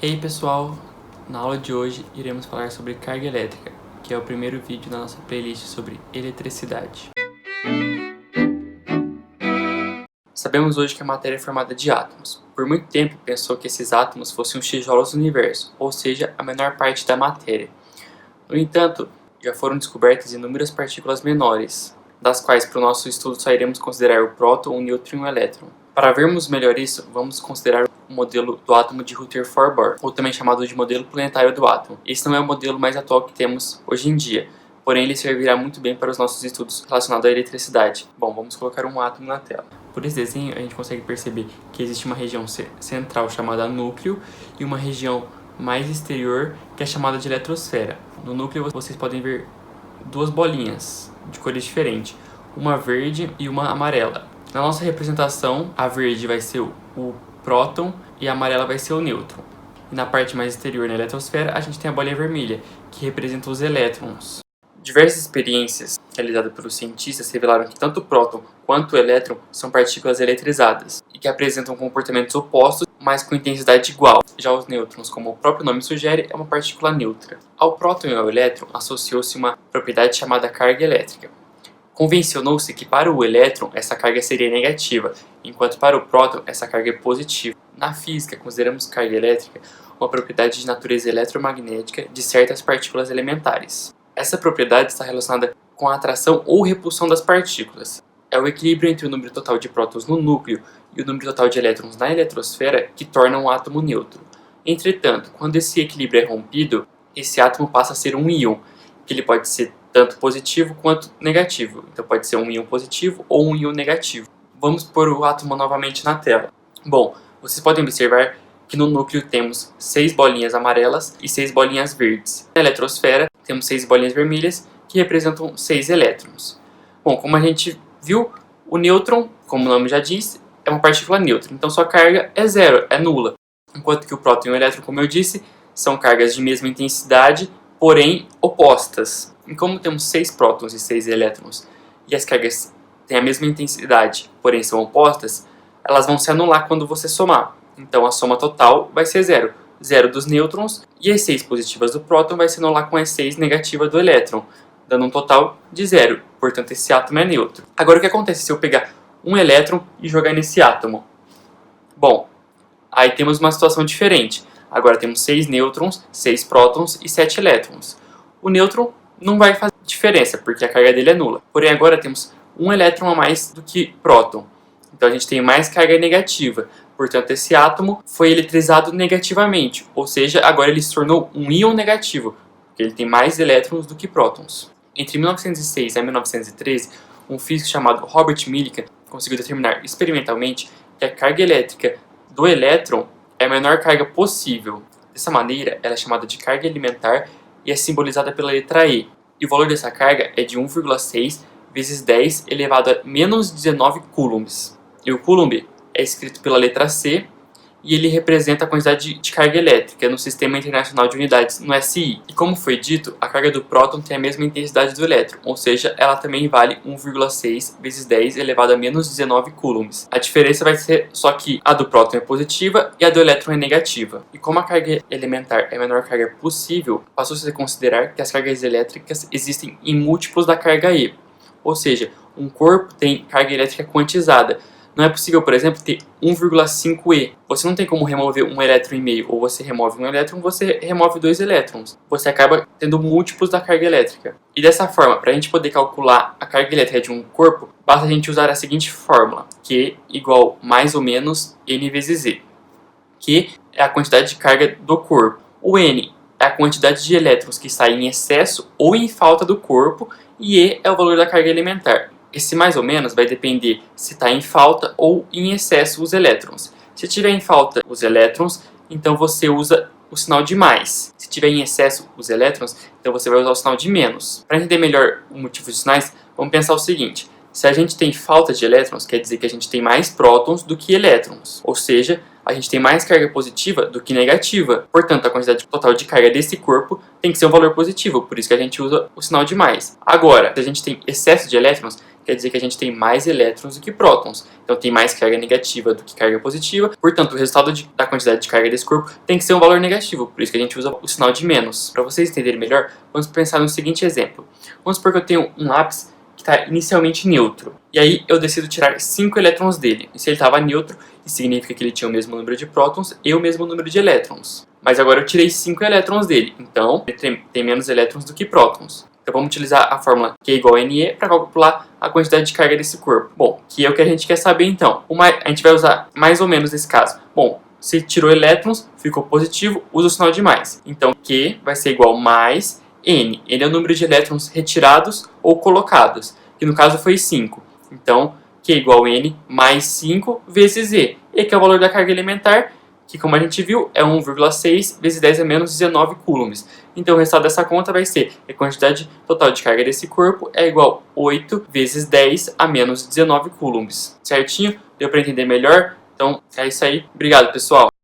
Ei pessoal, na aula de hoje iremos falar sobre carga elétrica, que é o primeiro vídeo da nossa playlist sobre eletricidade. Sabemos hoje que a matéria é formada de átomos. Por muito tempo pensou que esses átomos fossem os tijolos do universo, ou seja, a menor parte da matéria. No entanto, já foram descobertas inúmeras partículas menores, das quais para o nosso estudo só iremos considerar o próton, o nêutron e o elétron. Para vermos melhor isso, vamos considerar o modelo do átomo de Rutherford-Bohr, ou também chamado de modelo planetário do átomo. Esse não é o modelo mais atual que temos hoje em dia, porém ele servirá muito bem para os nossos estudos relacionados à eletricidade. Bom, vamos colocar um átomo na tela. Por esse desenho a gente consegue perceber que existe uma região central chamada núcleo e uma região mais exterior que é chamada de eletrosfera. No núcleo vocês podem ver duas bolinhas de cores diferentes, uma verde e uma amarela. Na nossa representação, a verde vai ser o próton e a amarela vai ser o nêutron. E na parte mais exterior, na eletrosfera, a gente tem a bolinha vermelha, que representa os elétrons. Diversas experiências realizadas pelos cientistas revelaram que tanto o próton quanto o elétron são partículas eletrizadas e que apresentam comportamentos opostos, mas com intensidade igual. Já os nêutrons, como o próprio nome sugere, é uma partícula neutra. Ao próton e ao elétron associou-se uma propriedade chamada carga elétrica. Convencionou-se que para o elétron essa carga seria negativa, enquanto para o próton essa carga é positiva. Na física, consideramos carga elétrica uma propriedade de natureza eletromagnética de certas partículas elementares. Essa propriedade está relacionada com a atração ou repulsão das partículas. É o equilíbrio entre o número total de prótons no núcleo e o número total de elétrons na eletrosfera que torna um átomo neutro. Entretanto, quando esse equilíbrio é rompido, esse átomo passa a ser um íon, que ele pode ser tanto positivo quanto negativo. Então pode ser um íon positivo ou um íon negativo. Vamos pôr o átomo novamente na tela. Bom, vocês podem observar que no núcleo temos 6 bolinhas amarelas e 6 bolinhas verdes. Na eletrosfera temos 6 bolinhas vermelhas que representam 6 elétrons. Bom, como a gente viu, o nêutron, como o nome já diz, é uma partícula neutra. Então sua carga é zero, é nula. Enquanto que o próton e o elétron, como eu disse, são cargas de mesma intensidade, porém opostas. E como temos 6 prótons e 6 elétrons e as cargas têm a mesma intensidade, porém são opostas, elas vão se anular quando você somar. Então a soma total vai ser zero. Zero dos nêutrons e as 6 positivas do próton vai se anular com as 6 negativas do elétron, dando um total de zero. Portanto, esse átomo é neutro. Agora o que acontece se eu pegar um elétron e jogar nesse átomo? Bom, aí temos uma situação diferente. Agora temos 6 nêutrons, 6 prótons e 7 elétrons. O nêutron não vai fazer diferença, porque a carga dele é nula. Porém, agora temos um elétron a mais do que próton. Então a gente tem mais carga negativa. Portanto, esse átomo foi eletrizado negativamente. Ou seja, agora ele se tornou um íon negativo, porque ele tem mais elétrons do que prótons. Entre 1906 e 1913, um físico chamado Robert Millikan conseguiu determinar experimentalmente que a carga elétrica do elétron é a menor carga possível. Dessa maneira, ela é chamada de carga elementar e é simbolizada pela letra E. E o valor dessa carga é de 1,6 vezes 10 elevado a menos 19 coulombs. E o coulomb é escrito pela letra C e ele representa a quantidade de carga elétrica no Sistema Internacional de Unidades, no SI. E como foi dito, a carga do próton tem a mesma intensidade do elétron, ou seja, ela também vale 1,6 vezes 10 elevado a menos 19 coulombs. A diferença vai ser só que a do próton é positiva e a do elétron é negativa. E como a carga elementar é a menor carga possível, passou-se a considerar que as cargas elétricas existem em múltiplos da carga E. Ou seja, um corpo tem carga elétrica quantizada. Não é possível, por exemplo, ter 1,5e. Você não tem como remover um elétron e meio. Ou você remove um elétron, você remove 2 elétrons. Você acaba tendo múltiplos da carga elétrica. E dessa forma, para a gente poder calcular a carga elétrica de um corpo, basta a gente usar a seguinte fórmula. Q igual mais ou menos N vezes Z. Q é a quantidade de carga do corpo. O N é a quantidade de elétrons que está em excesso ou em falta do corpo. E E é o valor da carga elementar. Esse mais ou menos vai depender se está em falta ou em excesso os elétrons. Se tiver em falta os elétrons, então você usa o sinal de mais. Se tiver em excesso os elétrons, então você vai usar o sinal de menos. Para entender melhor o motivo dos sinais, vamos pensar o seguinte. Se a gente tem falta de elétrons, quer dizer que a gente tem mais prótons do que elétrons. Ou seja, a gente tem mais carga positiva do que negativa. Portanto, a quantidade total de carga desse corpo tem que ser um valor positivo, por isso que a gente usa o sinal de mais. Agora, se a gente tem excesso de elétrons, quer dizer que a gente tem mais elétrons do que prótons. Então tem mais carga negativa do que carga positiva. Portanto, o resultado da quantidade de carga desse corpo tem que ser um valor negativo. Por isso que a gente usa o sinal de menos. Para vocês entenderem melhor, vamos pensar no seguinte exemplo. Vamos supor que eu tenho um lápis que está inicialmente neutro. E aí eu decido tirar 5 elétrons dele. E se ele estava neutro, isso significa que ele tinha o mesmo número de prótons e o mesmo número de elétrons. Mas agora eu tirei 5 elétrons dele. Então, ele tem menos elétrons do que prótons. Então vamos utilizar a fórmula Q igual a NE para calcular a quantidade de carga desse corpo. Bom, que é o que a gente quer saber então. A gente vai usar mais ou menos nesse caso. Bom, se tirou elétrons, ficou positivo, usa o sinal de mais. Então Q vai ser igual a mais N. N é o número de elétrons retirados ou colocados, que no caso foi 5. Então Q igual a N mais 5 vezes E. E que é o valor da carga elementar, que como a gente viu é 1,6 vezes 10 a menos 19 coulombs. Então o resultado dessa conta vai ser que a quantidade total de carga desse corpo é igual a 8 vezes 10 a menos 19 coulombs. Certinho? Deu para entender melhor? Então é isso aí. Obrigado, pessoal!